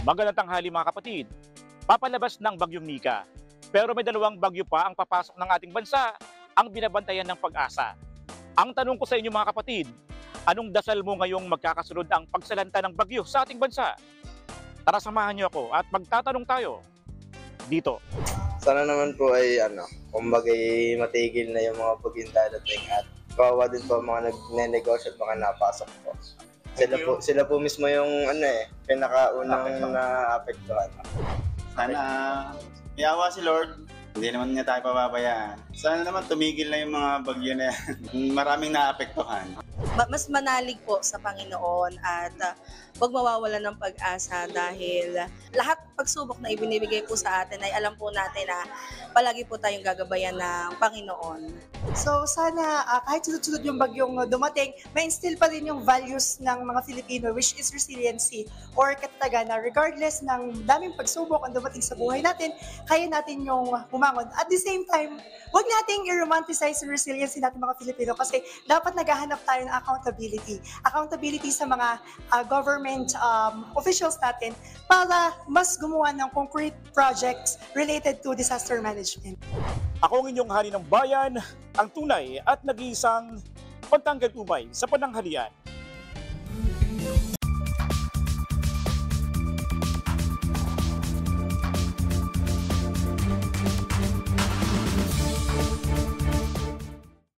Magandang tanghali mga kapatid. Papalabas ng Bagyong Nika. Pero may dalawang bagyo pa ang papasok ng ating bansa, ang binabantayan ng Pag-asa. Ang tanong ko sa inyo mga kapatid, anong dasal mo ngayong magkakasunod ang pagsalanta ng bagyo sa ating bansa? Tara samahan niyo ako at magtatanong tayo dito. Sana naman po ay kumbaga matigil na yung mga bagyong dadating at kawawa din po ang mga nagnenegosyo at mga napasok po. Sila po mismo yung pinakaunang naapektuhan. Sana yawa si Lord, hindi naman niya tayo pababayaan. Sana naman tumigil na yung mga bagyo na yan. Maraming naapektuhan. Mas manalig po sa Panginoon at huwag mawawalan ng pag-asa dahil lahat pagsubok na ibinibigay po sa atin ay alam po natin na palagi po tayong gagabayan ng Panginoon. So sana kahit sunod-sunod yung bagyong dumating, ma-instill pa rin yung values ng mga Filipino which is resiliency or katatagan na regardless ng daming pagsubok ang dumating sa buhay natin, kaya natin yung bumangon. At the same time, huwag nating i-romanticize yung resiliency natin mga Filipino kasi dapat naghahanap tayo ng accountability. Accountability sa mga government officials natin para mas gumawa ng concrete projects related to disaster management. Ako ang inyong hari ng bayan, ang tunay at nag-iisang pagtanggal umay sa pananghalian.